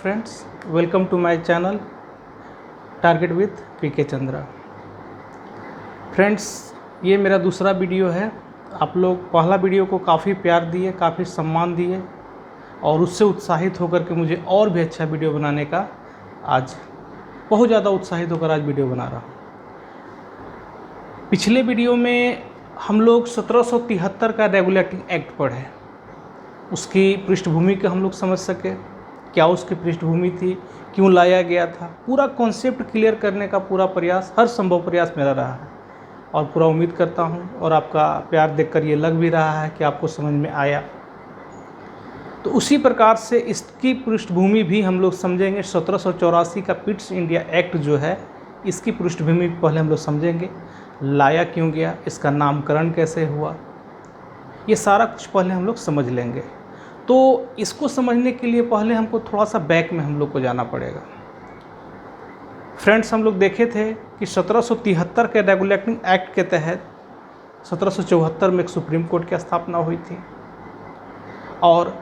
Friends, welcome to my channel target with PK Chandra. Friends, ये मेरा दूसरा वीडियो है। आप लोग पहला वीडियो को काफ़ी प्यार दिए, काफ़ी सम्मान दिए और उससे उत्साहित होकर के मुझे और भी अच्छा वीडियो बनाने का आज बहुत ज़्यादा उत्साहित होकर आज वीडियो बना रहा हूँ। पिछले वीडियो में हम लोग 1773 का रेगुलेटिंग एक्ट पढ़े, उसकी पृष्ठभूमि को हम लोग समझ सके, क्या उसकी पृष्ठभूमि थी, क्यों लाया गया था। पूरा कॉन्सेप्ट क्लियर करने का पूरा प्रयास, हर संभव प्रयास मेरा रहा है और पूरा उम्मीद करता हूँ और आपका प्यार देखकर ये लग भी रहा है कि आपको समझ में आया। तो उसी प्रकार से इसकी पृष्ठभूमि भी हम लोग समझेंगे। 1784 का पिट्स इंडिया एक्ट जो है, इसकी पृष्ठभूमि पहले हम लोग समझेंगे। लाया क्यों गया, इसका नामकरण कैसे हुआ, ये सारा कुछ पहले हम लोग समझ लेंगे। तो इसको समझने के लिए पहले हमको थोड़ा सा बैक में हम लोग को जाना पड़ेगा। फ्रेंड्स, हम लोग देखे थे कि 1773 के रेगुलेटिंग एक्ट के तहत 1774 में एक सुप्रीम कोर्ट की स्थापना हुई थी और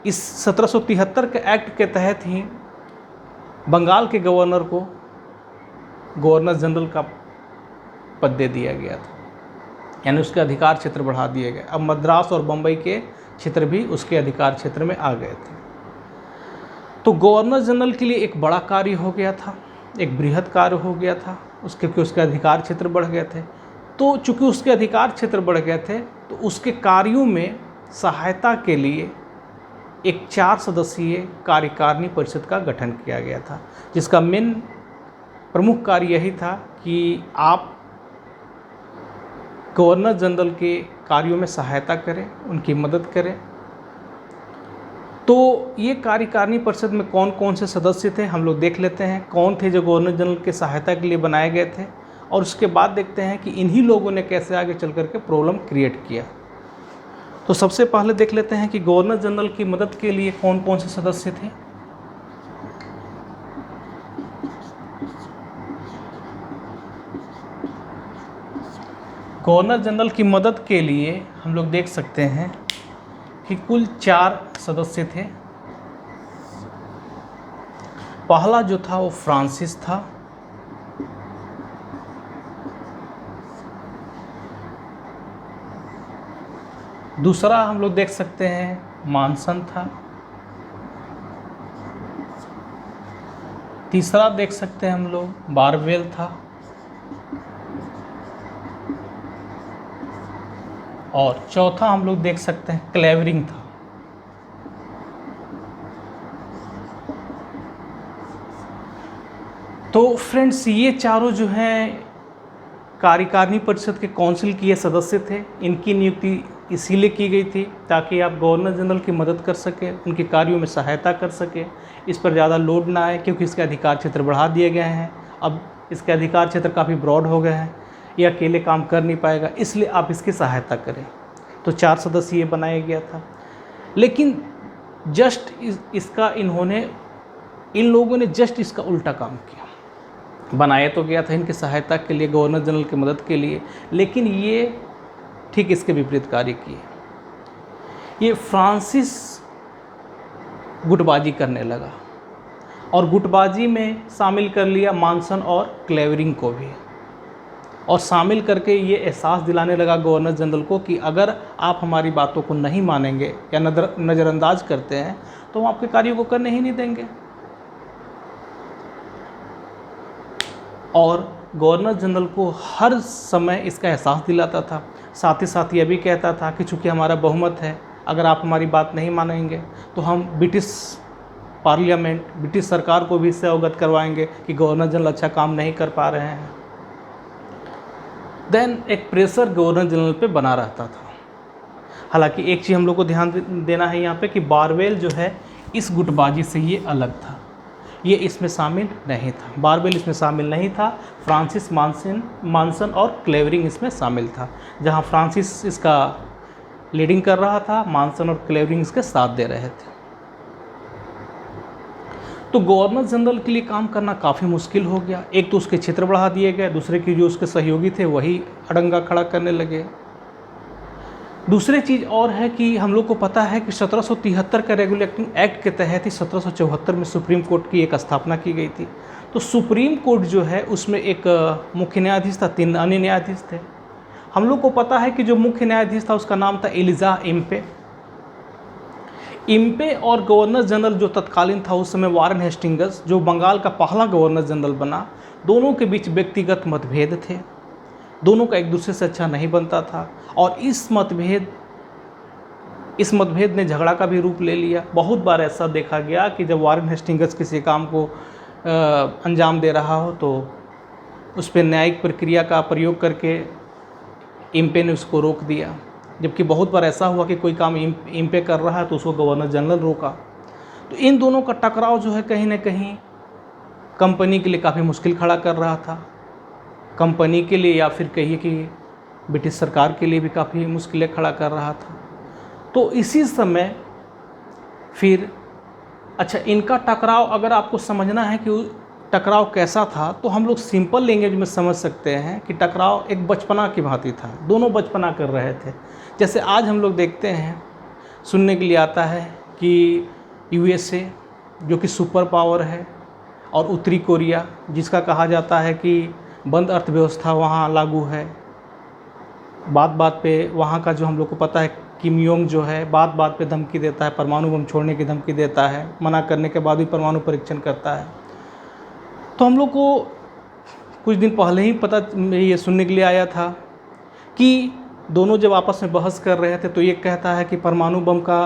इस 1773 के एक्ट के तहत ही बंगाल के गवर्नर को गवर्नर जनरल का पद दे दिया गया था, यानी उसके अधिकार क्षेत्र बढ़ा दिए गए। अब मद्रास और बम्बई के क्षेत्र भी उसके अधिकार क्षेत्र में आ गए थे। तो गवर्नर जनरल के लिए एक बड़ा कार्य हो गया था, एक बृहद कार्य हो गया था, क्योंकि उसके अधिकार क्षेत्र बढ़ गए थे। तो चूँकि उसके अधिकार क्षेत्र बढ़ गए थे तो उसके कार्यों में सहायता के लिए एक 4 सदस्यीय कार्यकारिणी परिषद का गठन किया गया था, जिसका मेन प्रमुख कार्य यही था कि आप गवर्नर जनरल के कार्यों में सहायता करें, उनकी मदद करें। तो ये कार्यकारिणी परिषद में कौन कौन से सदस्य थे हम लोग देख लेते हैं। कौन थे जो गवर्नर जनरल के सहायता के लिए बनाए गए थे, और उसके बाद देखते हैं कि इन्हीं लोगों ने कैसे आगे चल कर के प्रॉब्लम क्रिएट किया। तो सबसे पहले देख लेते हैं कि गवर्नर जनरल की मदद के लिए कौन कौन से सदस्य थे। गवर्नर जनरल की मदद के लिए हम लोग देख सकते हैं कि कुल 4 सदस्य थे। पहला जो था वो फ्रांसिस था, दूसरा हम लोग देख सकते हैं मानसन था, तीसरा देख सकते हैं हम लोग बारवेल था, और चौथा हम लोग देख सकते हैं क्लेवरिंग था। तो फ्रेंड्स, ये चारों जो हैं कार्यकारिणी परिषद के काउंसिल के ये सदस्य थे। इनकी नियुक्ति इसीलिए की गई थी ताकि आप गवर्नर जनरल की मदद कर सके, उनके कार्यों में सहायता कर सके, इस पर ज़्यादा लोड ना आए, क्योंकि इसके अधिकार क्षेत्र बढ़ा दिए गए हैं। अब इसके अधिकार क्षेत्र काफ़ी ब्रॉड हो गए हैं, ये अकेले काम कर नहीं पाएगा, इसलिए आप इसकी सहायता करें। तो 4 सदस्य ये बनाया गया था। लेकिन जस्ट इसका इन लोगों ने जस्ट इसका उल्टा काम किया। बनाया तो गया था इनकी सहायता के लिए, गवर्नर जनरल की मदद के लिए, लेकिन ये ठीक इसके विपरीत कार्य किए। ये फ्रांसिस गुटबाजी करने लगा और गुटबाजी में शामिल कर लिया मानसन और क्लेवरिंग को भी, और शामिल करके ये एहसास दिलाने लगा गवर्नर जनरल को कि अगर आप हमारी बातों को नहीं मानेंगे या नज़रअंदाज करते हैं तो हम आपके कार्यों को करने ही नहीं देंगे। और गवर्नर जनरल को हर समय इसका एहसास दिलाता था। साथ ही साथ ये भी कहता था कि चूँकि हमारा बहुमत है, अगर आप हमारी बात नहीं मानेंगे तो हम ब्रिटिश पार्लियामेंट, ब्रिटिश सरकार को भी इससे अवगत करवाएंगे कि गवर्नर जनरल अच्छा काम नहीं कर पा रहे हैं। देन एक प्रेशर गवर्नर जनरल पे बना रहता था। हालांकि एक चीज़ हम लोग को ध्यान देना है यहाँ पे कि बारवेल जो है इस गुटबाजी से ये अलग था, ये इसमें शामिल नहीं था। बारवेल इसमें शामिल नहीं था, फ्रांसिस मानसन और क्लेवरिंग इसमें शामिल था। जहाँ फ्रांसिस इसका लीडिंग कर रहा था, मानसन और क्लेवरिंग इसके साथ दे रहे थे। तो गवर्नर जनरल के लिए काम करना काफ़ी मुश्किल हो गया। एक तो उसके क्षेत्र बढ़ा दिए गए, दूसरे की जो उसके सहयोगी थे वही अड़ंगा खड़ा करने लगे। दूसरी चीज़ और है कि हम लोग को पता है कि 1773 का रेगुलेटिंग एक्ट के तहत ही 1774 में सुप्रीम कोर्ट की एक स्थापना की गई थी। तो सुप्रीम कोर्ट जो है उसमें एक मुख्य न्यायाधीश था, 3 अन्य न्यायाधीश थे। हम लोग को पता है कि जो मुख्य न्यायाधीश था उसका नाम था एलिजा इम्पे। इम्पे और गवर्नर जनरल जो तत्कालीन था उस समय वारेन हेस्टिंग्स, जो बंगाल का पहला गवर्नर जनरल बना, दोनों के बीच व्यक्तिगत मतभेद थे। दोनों का एक दूसरे से अच्छा नहीं बनता था और इस मतभेद ने झगड़ा का भी रूप ले लिया। बहुत बार ऐसा देखा गया कि जब वारेन हेस्टिंग्स किसी काम को अंजाम दे रहा हो तो उस पर न्यायिक प्रक्रिया का प्रयोग करके इम्पे ने उसको रोक दिया, जबकि बहुत बार ऐसा हुआ कि कोई काम इम्पे कर रहा है तो उसको गवर्नर जनरल रोका। तो इन दोनों का टकराव जो है कहीं ना कहीं कंपनी के लिए काफ़ी मुश्किल खड़ा कर रहा था। कंपनी के लिए या फिर कहिए कि ब्रिटिश सरकार के लिए भी काफ़ी मुश्किलें खड़ा कर रहा था। तो इसी समय फिर इनका टकराव अगर आपको समझना है कि टकराव कैसा था तो हम लोग सिंपल लैंग्वेज में समझ सकते हैं कि टकराव एक बचपना की भांति था। दोनों बचपना कर रहे थे। जैसे आज हम लोग देखते हैं, सुनने के लिए आता है कि यूएसए जो कि सुपर पावर है और उत्तरी कोरिया जिसका कहा जाता है कि बंद अर्थव्यवस्था वहाँ लागू है। बात बात पे वहाँ का जो हम लोग को पता है किम योंग जो है बात बात पे धमकी देता है, परमाणु बम छोड़ने की धमकी देता है, मना करने के बाद भी परमाणु परीक्षण करता है। तो हम लोग को कुछ दिन पहले ही ये सुनने के लिए आया था कि दोनों जब आपस में बहस कर रहे थे तो ये कहता है कि परमाणु बम का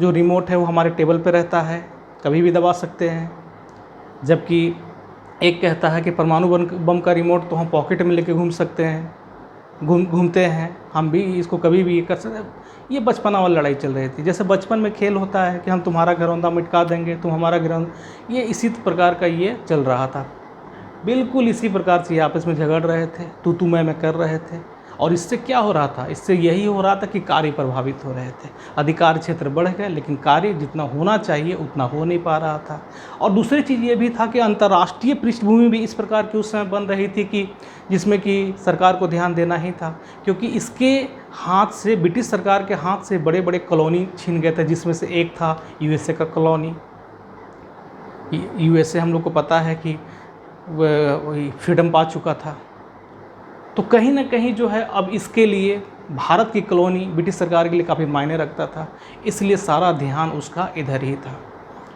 जो रिमोट है वो हमारे टेबल पे रहता है, कभी भी दबा सकते हैं, जबकि एक कहता है कि परमाणु बम का रिमोट तो हम पॉकेट में लेके घूम सकते हैं, घूमते हैं, हम भी इसको कभी भी कर सकते हैं। ये बचपना वाली लड़ाई चल रही थी। जैसे बचपन में खेल होता है कि हम तुम्हारा घरौंदा मिटका देंगे, तुम हमारा घरौंदा, ये इसी प्रकार का ये चल रहा था। बिल्कुल इसी प्रकार से आपस में झगड़ रहे थे, तू मैं कर रहे थे। और इससे क्या हो रहा था? इससे यही हो रहा था कि कार्य प्रभावित हो रहे थे। अधिकार क्षेत्र बढ़ गए लेकिन कार्य जितना होना चाहिए उतना हो नहीं पा रहा था। और दूसरी चीज़ ये भी था कि अंतर्राष्ट्रीय पृष्ठभूमि भी इस प्रकार की उस समय बन रही थी कि जिसमें कि सरकार को ध्यान देना ही था, क्योंकि इसके हाथ से, ब्रिटिश सरकार के हाथ से बड़े बड़े कॉलोनी छीन गए थे, जिसमें से एक था यूएसए का कॉलोनी। यूएसए हम लोग को पता है कि वही फ्रीडम पा चुका था। तो कहीं ना कहीं जो है अब इसके लिए भारत की कॉलोनी ब्रिटिश सरकार के लिए काफ़ी मायने रखता था, इसलिए सारा ध्यान उसका इधर ही था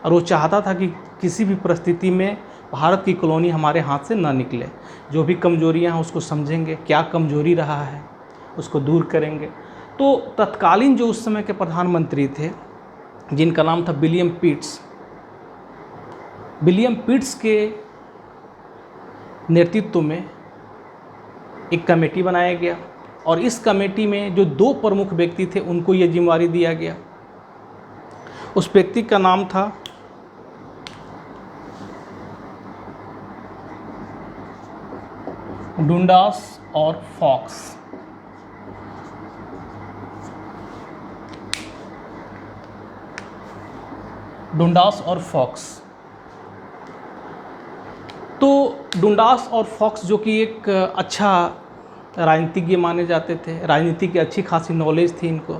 और वो चाहता था कि किसी भी परिस्थिति में भारत की कॉलोनी हमारे हाथ से ना निकले। जो भी कमजोरियां हैं उसको समझेंगे, क्या कमजोरी रहा है उसको दूर करेंगे। तो तत्कालीन जो उस समय के प्रधानमंत्री थे जिनका नाम था विलियम पिट्स के नेतृत्व में एक कमेटी बनाया गया और इस कमेटी में जो 2 प्रमुख व्यक्ति थे उनको ये जिम्मेवारी दिया गया। उस व्यक्ति का नाम था डुंडास और फॉक्स। तो डुंडास और फॉक्स जो कि एक अच्छा राजनीतिज्ञ माने जाते थे, राजनीति की अच्छी खासी नॉलेज थी इनको,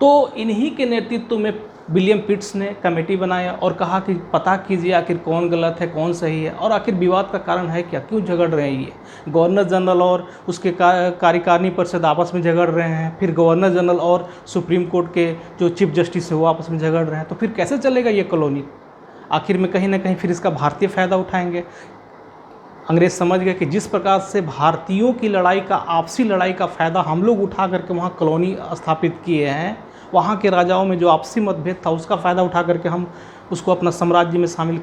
तो इन्हीं के नेतृत्व में विलियम पिट्स ने कमेटी बनाया और कहा कि पता कीजिए आखिर कौन गलत है कौन सही है और आखिर विवाद का कारण है क्या, क्यों झगड़ रहे हैं ये। गवर्नर जनरल और उसके कार्यकारिणी परिषद आपस में झगड़ रहे हैं, फिर गवर्नर जनरल और सुप्रीम कोर्ट के जो चीफ जस्टिस है वो आपस में झगड़ रहे हैं, तो फिर कैसे चलेगा ये कॉलोनी। आखिर में कहीं ना कहीं फिर इसका भारतीय फ़ायदा उठाएंगे। अंग्रेज़ समझ गए कि जिस प्रकार से भारतीयों की लड़ाई का, आपसी लड़ाई का फ़ायदा हम लोग उठा करके वहाँ कॉलोनी स्थापित किए हैं, वहाँ के राजाओं में जो आपसी मतभेद था उसका फ़ायदा उठा करके हम उसको अपना साम्राज्य में शामिल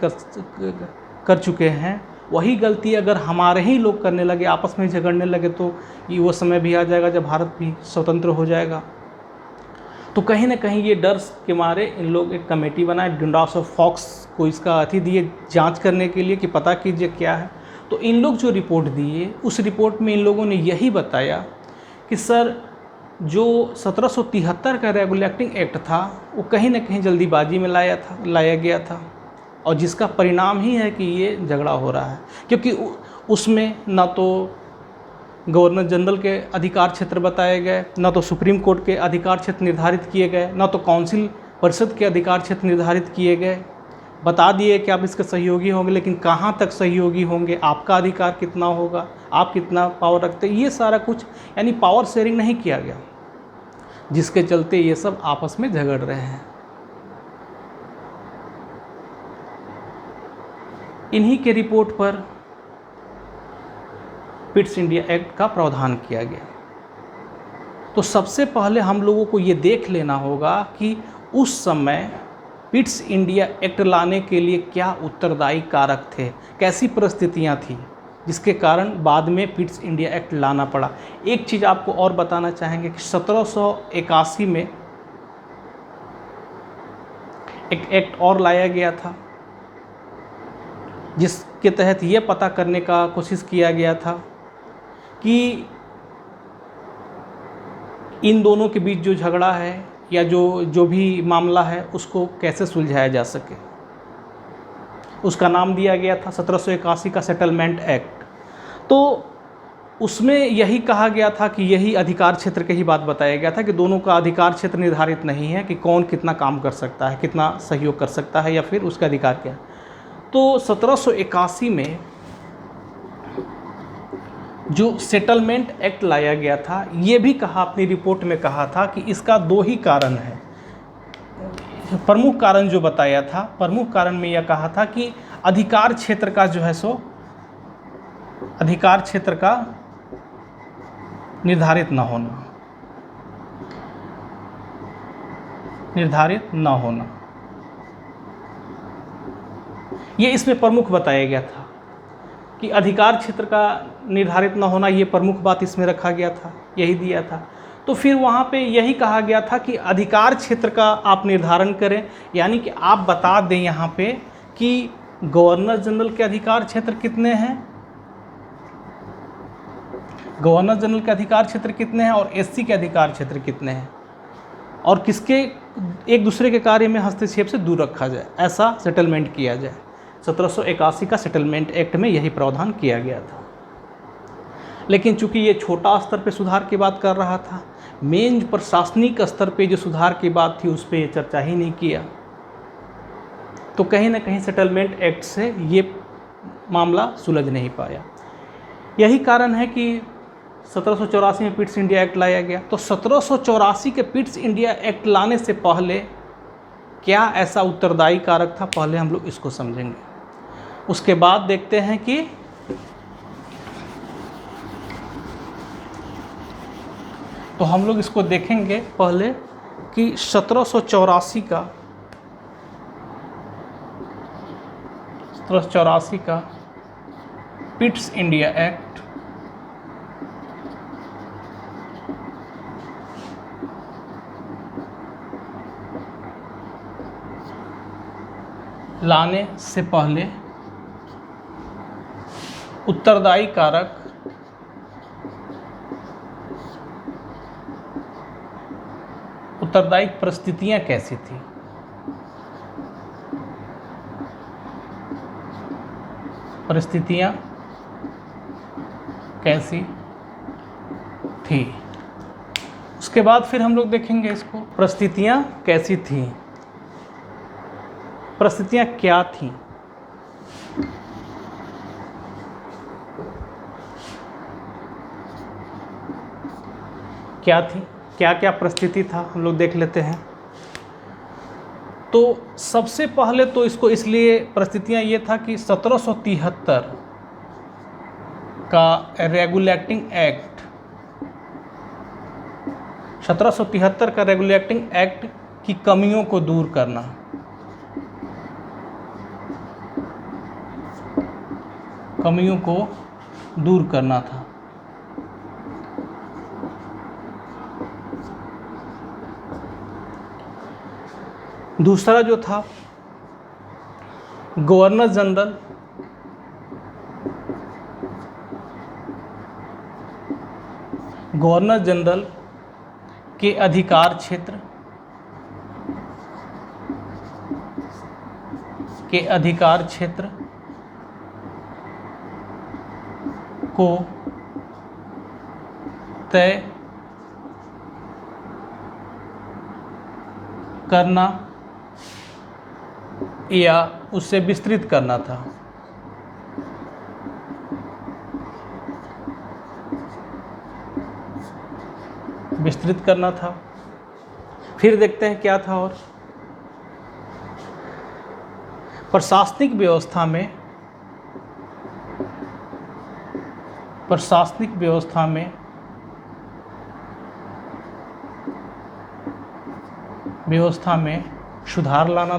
कर चुके हैं, वही गलती अगर हमारे ही लोग करने लगे, आपस में झगड़ने लगे, तो ये वो समय भी आ जाएगा जब भारत भी स्वतंत्र हो जाएगा। तो कहीं ना कहीं ये डर के मारे इन लोग एक कमेटी बनाए, डुंडास और फॉक्स को इसका अथी दिए जांच करने के लिए कि पता कीजिए क्या है। तो इन लोग जो रिपोर्ट दिए उस रिपोर्ट में इन लोगों ने यही बताया कि सर जो 1773 का रेगुलेटिंग एक्ट था वो कहीं ना कहीं जल्दीबाजी में लाया गया था और जिसका परिणाम ही है कि ये झगड़ा हो रहा है, क्योंकि उसमें ना तो गवर्नर जनरल के अधिकार क्षेत्र बताए गए, ना तो सुप्रीम कोर्ट के अधिकार क्षेत्र निर्धारित किए गए, ना तो काउंसिल परिषद के अधिकार क्षेत्र निर्धारित किए गए। बता दिए कि आप इसके सहयोगी होंगे, लेकिन कहाँ तक सहयोगी होंगे, आपका अधिकार कितना होगा, आप कितना पावर रखते, ये सारा कुछ यानी पावर शेयरिंग नहीं किया गया, जिसके चलते ये सब आपस में झगड़ रहे हैं। इन्हीं के रिपोर्ट पर पिट्स इंडिया एक्ट का प्रावधान किया गया। तो सबसे पहले हम लोगों को ये देख लेना होगा कि उस समय पिट्स इंडिया एक्ट लाने के लिए क्या उत्तरदायी कारक थे, कैसी परिस्थितियां थी जिसके कारण बाद में पिट्स इंडिया एक्ट लाना पड़ा। एक चीज़ आपको और बताना चाहेंगे कि 1781 में एक एक्ट और लाया गया था, जिसके तहत ये पता करने का कोशिश किया गया था कि इन दोनों के बीच जो झगड़ा है या जो भी मामला है उसको कैसे सुलझाया जा सके। उसका नाम दिया गया था 1781 का सेटलमेंट एक्ट। तो उसमें यही कहा गया था कि यही अधिकार क्षेत्र की ही बात बताया गया था कि दोनों का अधिकार क्षेत्र निर्धारित नहीं है कि कौन कितना काम कर सकता है, कितना सहयोग कर सकता है या फिर उसका अधिकार क्या है। तो 1781 में जो सेटलमेंट एक्ट लाया गया था, ये भी कहा, अपनी रिपोर्ट में कहा था कि इसका दो ही कारण है। प्रमुख कारण जो बताया था, प्रमुख कारण में यह कहा था कि अधिकार क्षेत्र का जो है सो अधिकार क्षेत्र का निर्धारित न होना, ये इसमें प्रमुख बताया गया था कि अधिकार क्षेत्र का निर्धारित न होना, ये प्रमुख बात इसमें रखा गया था, यही दिया था। तो फिर वहाँ पे यही कहा गया था कि अधिकार क्षेत्र का आप निर्धारण करें, यानी कि आप बता दें यहाँ पे कि गवर्नर जनरल के अधिकार क्षेत्र कितने हैं, गवर्नर जनरल के अधिकार क्षेत्र कितने हैं और एससी के अधिकार क्षेत्र कितने हैं, और किसके एक दूसरे के कार्य में हस्तक्षेप से दूर रखा जाए, ऐसा सेटलमेंट किया जाए। 1781 का सेटलमेंट एक्ट में यही प्रावधान किया गया था। लेकिन चूंकि ये छोटा स्तर पे सुधार की बात कर रहा था, मेन प्रशासनिक स्तर पे जो सुधार की बात थी उस पर ये चर्चा ही नहीं किया, तो कहीं ना कहीं सेटलमेंट एक्ट से ये मामला सुलझ नहीं पाया। यही कारण है कि 1784 में पिट्स इंडिया एक्ट लाया गया। तो 1784 के पिट्स इंडिया एक्ट लाने से पहले क्या ऐसा उत्तरदायी कारक था, पहले हम लोग इसको समझेंगे। उसके बाद देखते हैं कि तो हम लोग इसको देखेंगे पहले कि 1784 का पिट्स इंडिया एक्ट लाने से पहले उत्तरदायी कारक उत्तरदायी परिस्थितियां कैसी थी, परिस्थितियां कैसी थी। उसके बाद फिर हम लोग देखेंगे इसको, परिस्थितियां कैसी थी, परिस्थितियां क्या थी, क्या थी, क्या क्या परिस्थिति था, हम लोग देख लेते हैं। तो सबसे पहले तो इसको इसलिए परिस्थितियां ये था कि 1773 का रेगुलेटिंग एक्ट, 1773 का रेगुलेटिंग एक्ट की कमियों को दूर करना, कमियों को दूर करना था। दूसरा जो था, गवर्नर जनरल के अधिकार क्षेत्र को तय करना या उससे विस्तृत करना था। विस्तृत करना था। फिर देखते हैं क्या था। और प्रशासनिक व्यवस्था में सुधार लाना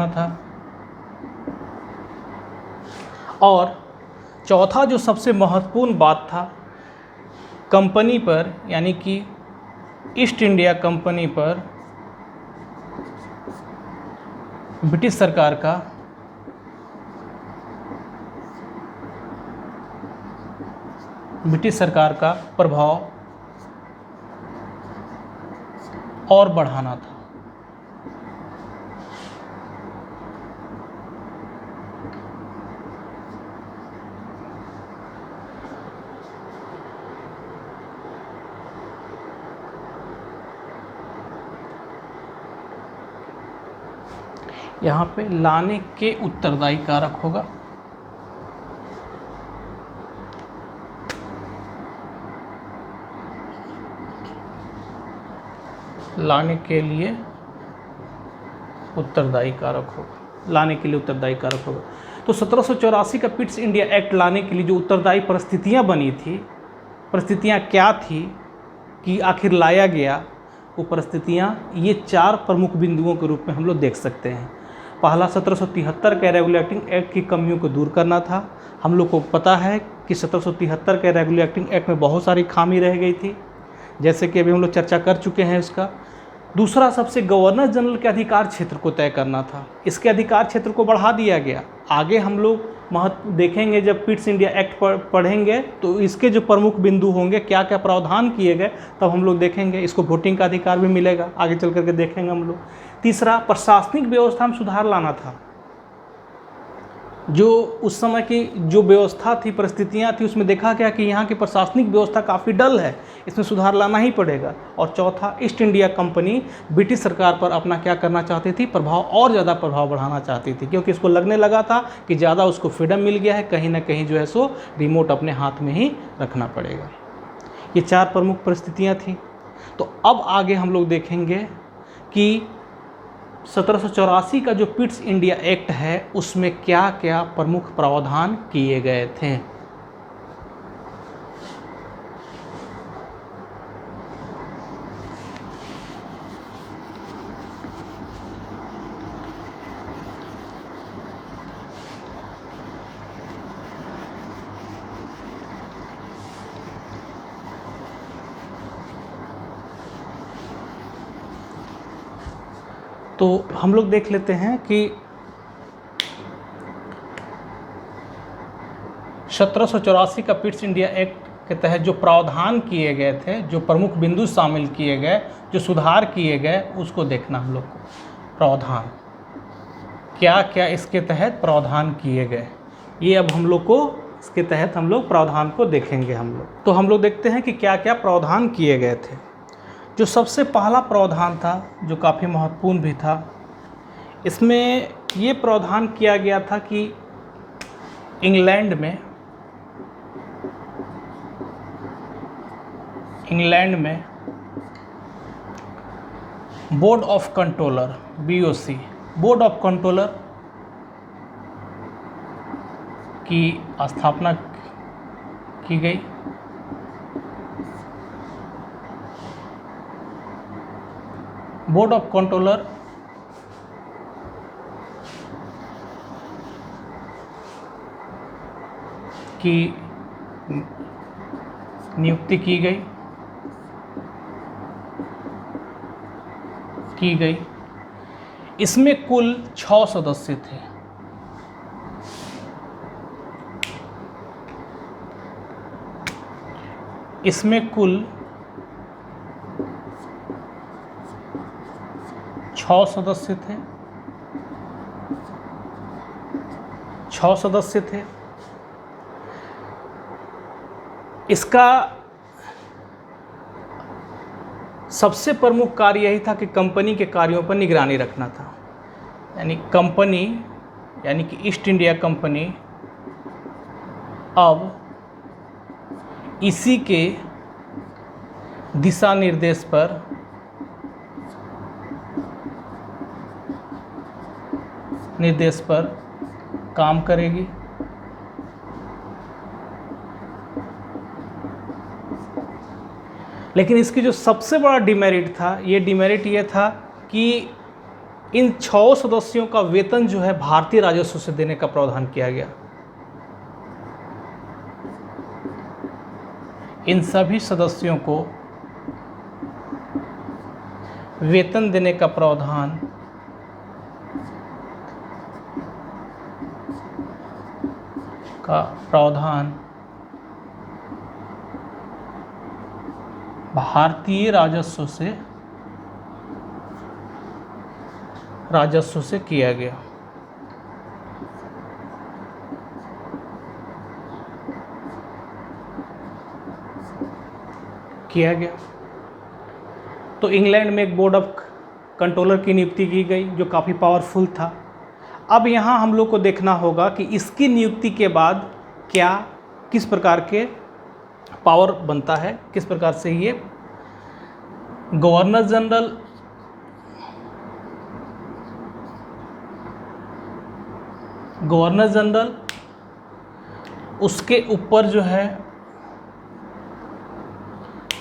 था। और चौथा जो सबसे महत्वपूर्ण बात था, कंपनी पर यानी कि ईस्ट इंडिया कंपनी पर ब्रिटिश सरकार का प्रभाव और बढ़ाना था। यहाँ पे लाने के उत्तरदायी कारक होगा। लाने के लिए उत्तरदायी कारक होगा। तो 1784 का पिट्स इंडिया एक्ट लाने के लिए जो उत्तरदायी परिस्थितियाँ बनी थी, परिस्थितियाँ क्या थी कि आखिर लाया गया, वो परिस्थितियाँ ये 4 प्रमुख बिंदुओं के रूप में हम लोग देख सकते हैं। पहला 1773 के रेगुलेटिंग एक्ट की कमियों को दूर करना था। हम लोग को पता है कि 1773 के रेगुलेटिंग एक्ट में बहुत सारी खामी रह गई थी, जैसे कि अभी हम लोग चर्चा कर चुके हैं इसका। दूसरा सबसे गवर्नर जनरल के अधिकार क्षेत्र को तय करना था। इसके अधिकार क्षेत्र को बढ़ा दिया गया। आगे हम लोग महत्व देखेंगे, जब पिट्स इंडिया एक्ट पढ़ेंगे तो इसके जो प्रमुख बिंदु होंगे, क्या क्या प्रावधान किए गए, तब हम लोग देखेंगे। इसको वोटिंग का अधिकार भी मिलेगा, आगे चल करके देखेंगे हम लोग। तीसरा, प्रशासनिक व्यवस्था में सुधार लाना था। जो उस समय की जो व्यवस्था थी, परिस्थितियाँ थी, उसमें देखा गया कि यहाँ की प्रशासनिक व्यवस्था काफ़ी डल है, इसमें सुधार लाना ही पड़ेगा। और चौथा, ईस्ट इंडिया कंपनी ब्रिटिश सरकार पर अपना क्या करना चाहती थी, प्रभाव और ज़्यादा प्रभाव बढ़ाना चाहती थी, क्योंकि इसको लगने लगा था कि ज़्यादा उसको फ्रीडम मिल गया है, कहीं ना कहीं जो है सो रिमोट अपने हाथ में ही रखना पड़ेगा। ये 4 प्रमुख परिस्थितियाँ थी। तो अब आगे हम लोग देखेंगे कि 1784 का जो पिट्स इंडिया एक्ट है, उसमें क्या क्या प्रमुख प्रावधान किए गए थे। तो हम लोग देख लेते हैं कि 1784 का पिट्स इंडिया एक्ट के तहत जो प्रावधान किए गए थे, जो प्रमुख बिंदु शामिल किए गए, जो सुधार किए गए, उसको देखना हम लोग को। प्रावधान क्या क्या इसके तहत प्रावधान किए गए, ये अब हम लोग को इसके तहत हम लोग प्रावधान को देखेंगे हम लोग। तो हम लोग देखते हैं कि क्या क्या प्रावधान किए गए थे। जो सबसे पहला प्रावधान था, जो काफ़ी महत्वपूर्ण भी था, इसमें ये प्रावधान किया गया था कि इंग्लैंड में board of controller BOC, board of controller की स्थापना की गई। बोर्ड ऑफ कंट्रोलर की नियुक्ति की गई। इसमें कुल 6 सदस्य थे। इसमें कुल 6 सदस्य थे। 6 6 सदस्य थे। इसका सबसे प्रमुख कार्य यही था कि कंपनी के कार्यों पर निगरानी रखना था। यानी कंपनी, यानी कि ईस्ट इंडिया कंपनी अब इसी के दिशा निर्देश पर काम करेगी। लेकिन इसकी जो सबसे बड़ा डिमेरिट था, ये डिमेरिट ये था कि इन 6 सदस्यों का वेतन जो है भारतीय राजस्व से देने का प्रावधान किया गया। इन सभी सदस्यों को वेतन देने का प्रावधान भारतीय राजस्व से किया गया। तो इंग्लैंड में एक बोर्ड ऑफ कंट्रोलर की नियुक्ति की गई जो काफ़ी पावरफुल था। अब यहाँ हम लोग को देखना होगा कि इसकी नियुक्ति के बाद किस प्रकार के पावर बनता है, किस प्रकार से ये गवर्नर जनरल उसके ऊपर जो है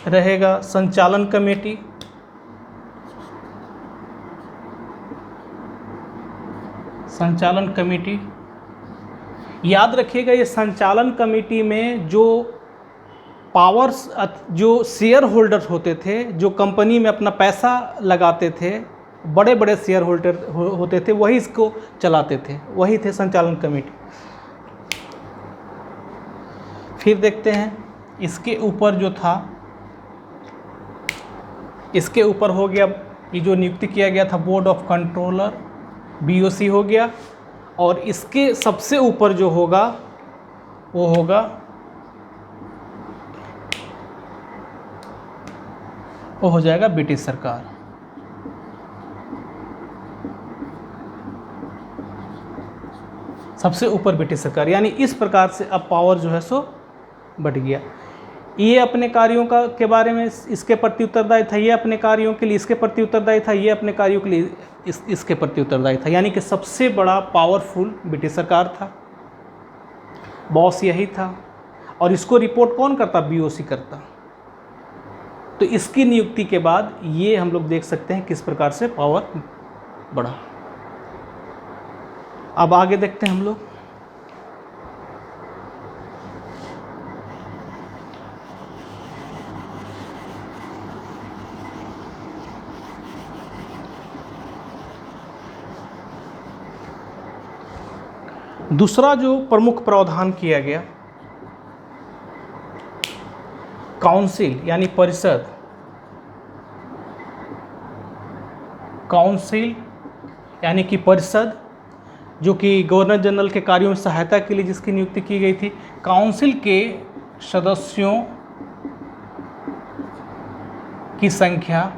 रहेगा संचालन कमेटी। याद रखिएगा, ये संचालन कमेटी में जो पावर्स, जो शेयर होल्डर्स होते थे, जो कंपनी में अपना पैसा लगाते थे, बड़े बड़े शेयर होल्डर होते थे, वही इसको चलाते थे, वही थे संचालन कमेटी। फिर देखते हैं इसके ऊपर जो था, इसके ऊपर हो गया, ये जो नियुक्ति किया गया था बोर्ड ऑफ कंट्रोलर, BOC हो गया। और इसके सबसे ऊपर जो होगा वो हो जाएगा ब्रिटिश सरकार। सबसे ऊपर ब्रिटिश सरकार। यानी इस प्रकार से अब पावर जो है सो बढ़ गया। ये अपने कार्यों के बारे में इसके प्रति उत्तरदायी था, ये अपने कार्यों के लिए इसके प्रति उत्तरदायी था, ये अपने कार्यों के लिए इसके प्रति उत्तरदायी था। यानी कि सबसे बड़ा पावरफुल ब्रिटिश सरकार था, बॉस यही था। और इसको रिपोर्ट कौन करता? BOC करता। तो इसकी नियुक्ति के बाद ये हम लोग देख सकते हैं किस प्रकार से पावर बढ़ा। अब आगे देखते हैं हम लोग। दूसरा जो प्रमुख प्रावधान किया गया, काउंसिल यानी परिषद, काउंसिल यानी कि परिषद, जो कि गवर्नर जनरल के कार्यों में सहायता के लिए जिसकी नियुक्ति की गई थी। काउंसिल के सदस्यों की संख्या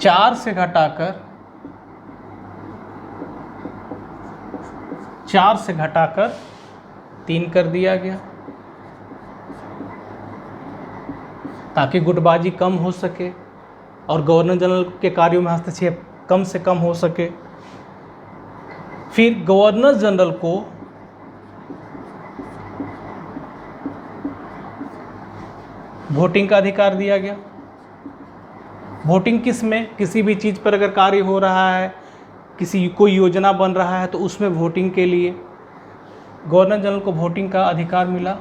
4 से घटाकर 3 कर दिया गया, ताकि गुटबाजी कम हो सके और गवर्नर जनरल के कार्यों में हस्तक्षेप कम से कम हो सके। फिर गवर्नर जनरल को वोटिंग का अधिकार दिया गया। वोटिंग किस में? किसी भी चीज़ पर अगर कार्य हो रहा है, कोई योजना बन रहा है, तो उसमें वोटिंग के लिए गवर्नर जनरल को वोटिंग का अधिकार मिला।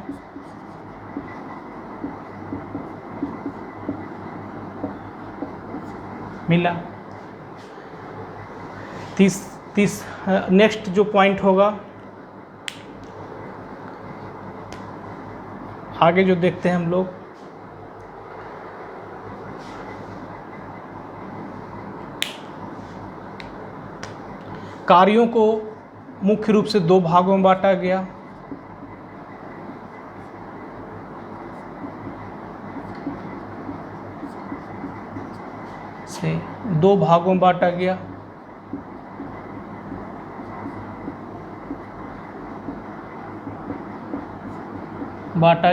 नेक्स्ट जो पॉइंट होगा, आगे जो देखते हैं हम लोग, कार्यों को मुख्य रूप से दो भागों में बांटा गया। से दो भागों में बांटा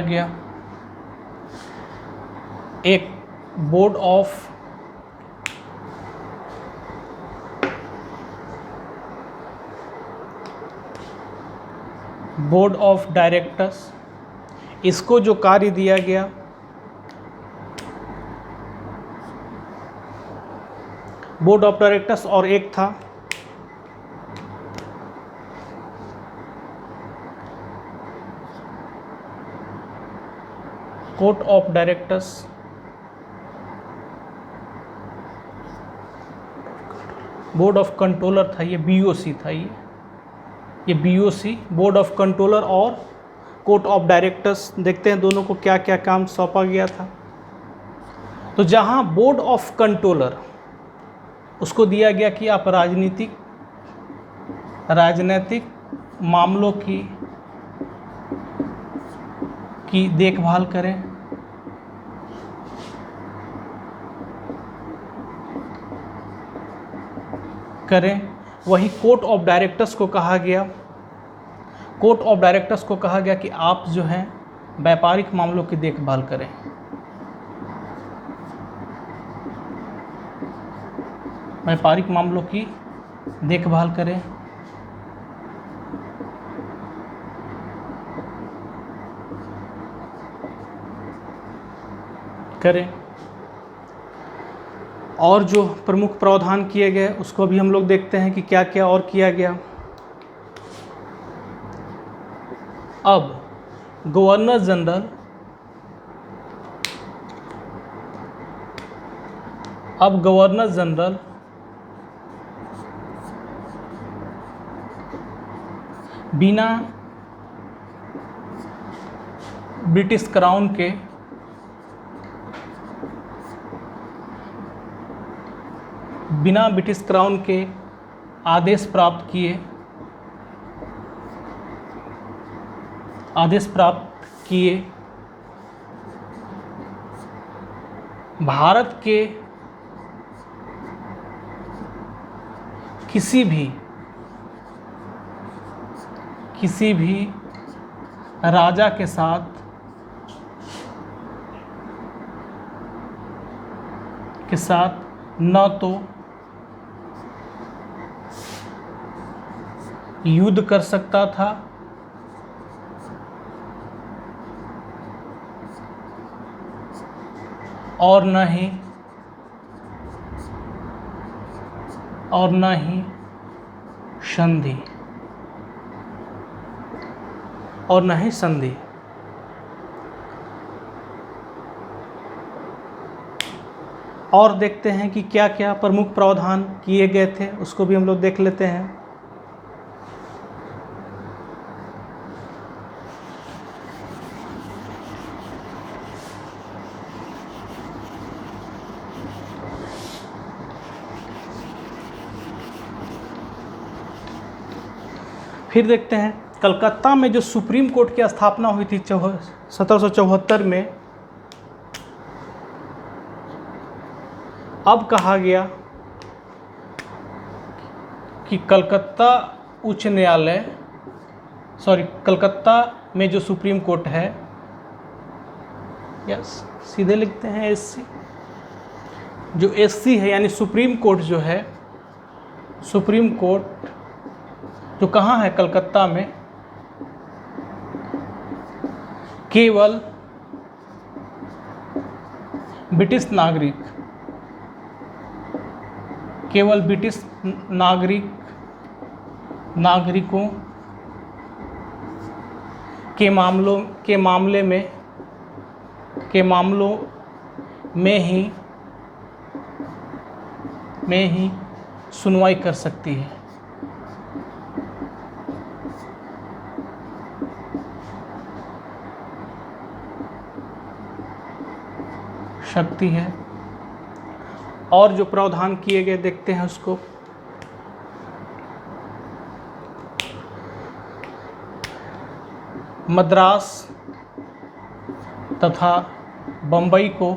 गया। एक बोर्ड ऑफ डायरेक्टर्स, इसको जो कार्य दिया गया बोर्ड ऑफ डायरेक्टर्स, और एक था court of directors. Board of controller था, ये बीओसी था। ये बीओसी बोर्ड ऑफ कंट्रोलर और कोर्ट ऑफ डायरेक्टर्स। देखते हैं दोनों को क्या क्या काम सौंपा गया था। तो जहां बोर्ड ऑफ कंट्रोलर, उसको दिया गया कि आप राजनीतिक मामलों की देखभाल करें। वही कोर्ट ऑफ डायरेक्टर्स को कहा गया कि आप जो हैं व्यापारिक मामलों की देखभाल करें। व्यापारिक मामलों की देखभाल करें। और जो प्रमुख प्रावधान किए गए उसको भी हम लोग देखते हैं कि क्या क्या और किया गया। अब गवर्नर जनरल बिना ब्रिटिश क्राउन के आदेश प्राप्त किए भारत के किसी भी राजा के साथ न तो युद्ध कर सकता था और न ही संधि। और देखते हैं कि क्या क्या प्रमुख प्रावधान किए गए थे, उसको भी हम लोग देख लेते हैं। फिर देखते हैं कलकत्ता में जो सुप्रीम कोर्ट की स्थापना हुई थी 1774 में। अब कहा गया कि कलकत्ता में जो सुप्रीम कोर्ट है, सीधे लिखते हैं एससी, जो एससी है यानी सुप्रीम कोर्ट जो है, सुप्रीम कोर्ट जो कहाँ है, कलकत्ता में, केवल ब्रिटिश नागरिकों के मामलों में ही सुनवाई कर सकती है। शक्ति है। और जो प्रावधान किए गए देखते हैं उसको। मद्रास तथा बम्बई को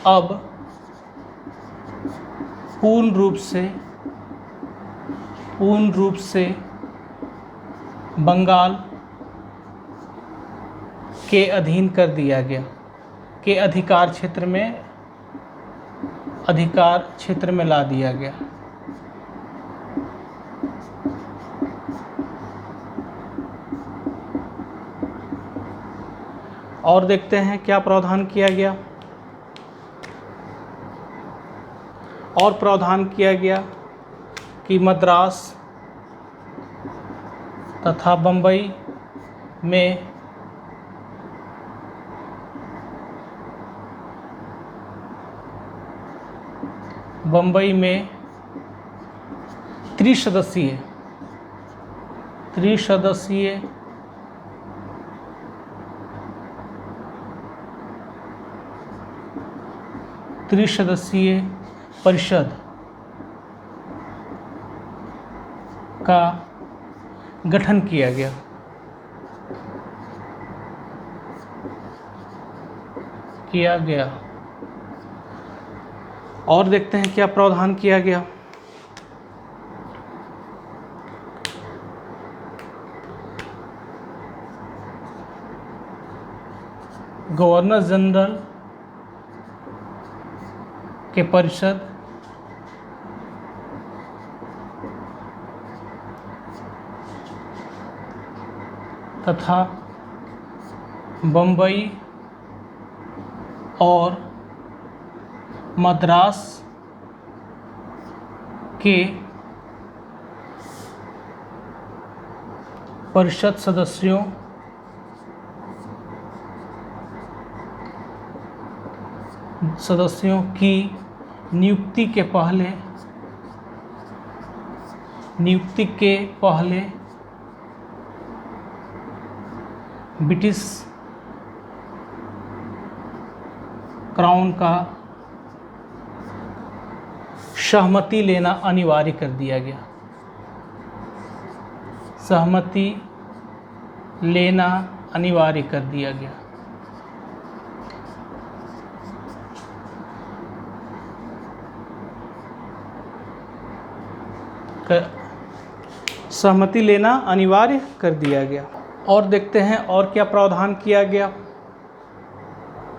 अब पूर्ण रूप से बंगाल के अधीन कर दिया गया, के अधिकार क्षेत्र में ला दिया गया। और देखते हैं क्या प्रावधान किया गया। और प्रावधान किया गया कि मद्रास तथा बम्बई में त्रिसदस्यीय परिषद का गठन किया गया। और देखते हैं क्या प्रावधान किया गया। गवर्नर जनरल के परिषद तथा बम्बई और मद्रास के परिषद सदस्यों की नियुक्ति के पहले ब्रिटिश क्राउन का सहमति लेना अनिवार्य कर दिया गया। सहमति लेना अनिवार्य कर दिया गया। और देखते हैं और क्या प्रावधान किया गया।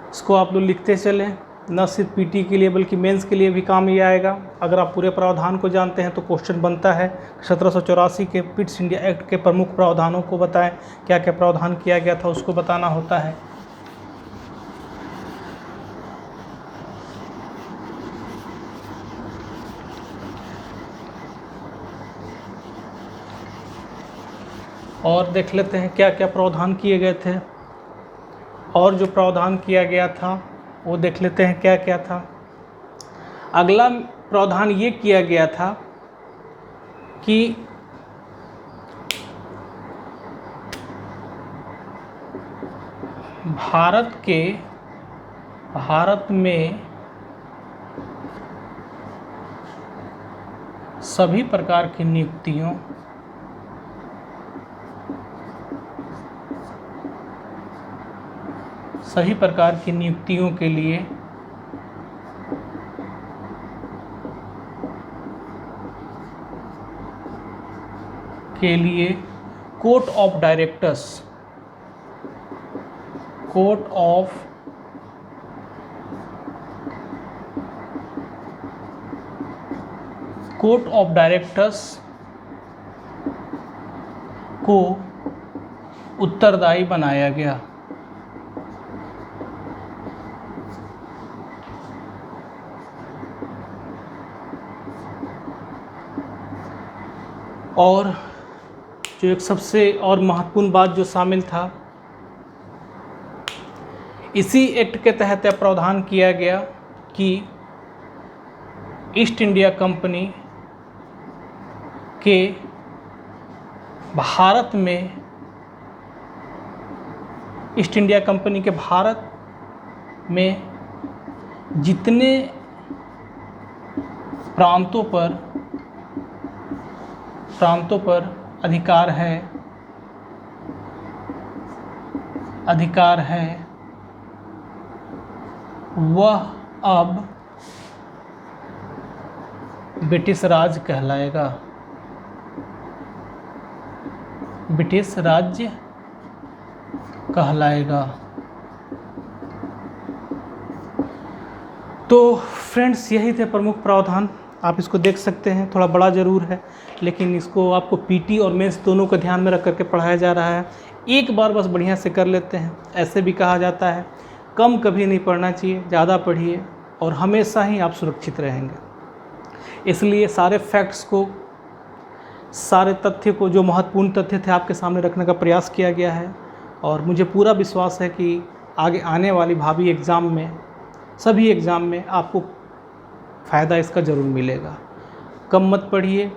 इसको आप लोग लिखते चलें, न सिर्फ पीटी के लिए बल्कि मेंस के लिए भी काम ये आएगा। अगर आप पूरे प्रावधान को जानते हैं तो क्वेश्चन बनता है 1784 के पिट्स इंडिया एक्ट के प्रमुख प्रावधानों को बताएं, क्या क्या प्रावधान किया गया था उसको बताना होता है। और देख लेते हैं क्या क्या प्रावधान किए गए थे। और जो प्रावधान किया गया था वो देख लेते हैं क्या क्या था। अगला प्रावधान ये किया गया था कि भारत में सभी प्रकार की नियुक्तियों के लिए कोर्ट ऑफ डायरेक्टर्स को उत्तरदायी बनाया गया। और जो एक सबसे और महत्वपूर्ण बात जो शामिल था, इसी एक्ट के तहत यह प्रावधान किया गया कि ईस्ट इंडिया कंपनी के भारत में जितने प्रांतों पर अधिकार है अधिकार है वह अब ब्रिटिश राज कहलाएगा। ब्रिटिश राज्य कहलाएगा। तो फ्रेंड्स, यही थे प्रमुख प्रावधान। आप इसको देख सकते हैं, थोड़ा बड़ा ज़रूर है, लेकिन इसको आपको पीटी और मेंस दोनों को ध्यान में रख करके पढ़ाया जा रहा है। एक बार बस बढ़िया से कर लेते हैं। ऐसे भी कहा जाता है कम कभी नहीं पढ़ना चाहिए, ज़्यादा पढ़िए और हमेशा ही आप सुरक्षित रहेंगे। इसलिए सारे फैक्ट्स को, सारे तथ्य को, जो महत्वपूर्ण तथ्य थे आपके सामने रखने का प्रयास किया गया है। और मुझे पूरा विश्वास है कि आगे आने वाली भावी एग्ज़ाम में, सभी एग्ज़ाम में आपको फ़ायदा इसका ज़रूर मिलेगा। कम मत पढ़िए,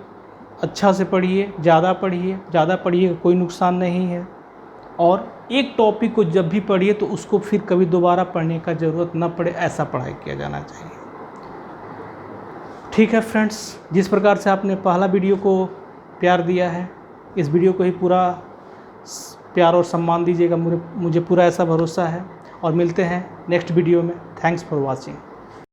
अच्छा से पढ़िए, ज़्यादा पढ़िए, कोई नुकसान नहीं है। और एक टॉपिक को जब भी पढ़िए तो उसको फिर कभी दोबारा पढ़ने का ज़रूरत न पड़े, ऐसा पढ़ाई किया जाना चाहिए। ठीक है फ्रेंड्स, जिस प्रकार से आपने पहला वीडियो को प्यार दिया है, इस वीडियो को ही पूरा प्यार और सम्मान दीजिएगा, मुझे पूरा ऐसा भरोसा है। और मिलते हैं नेक्स्ट वीडियो में। Thanks for watching.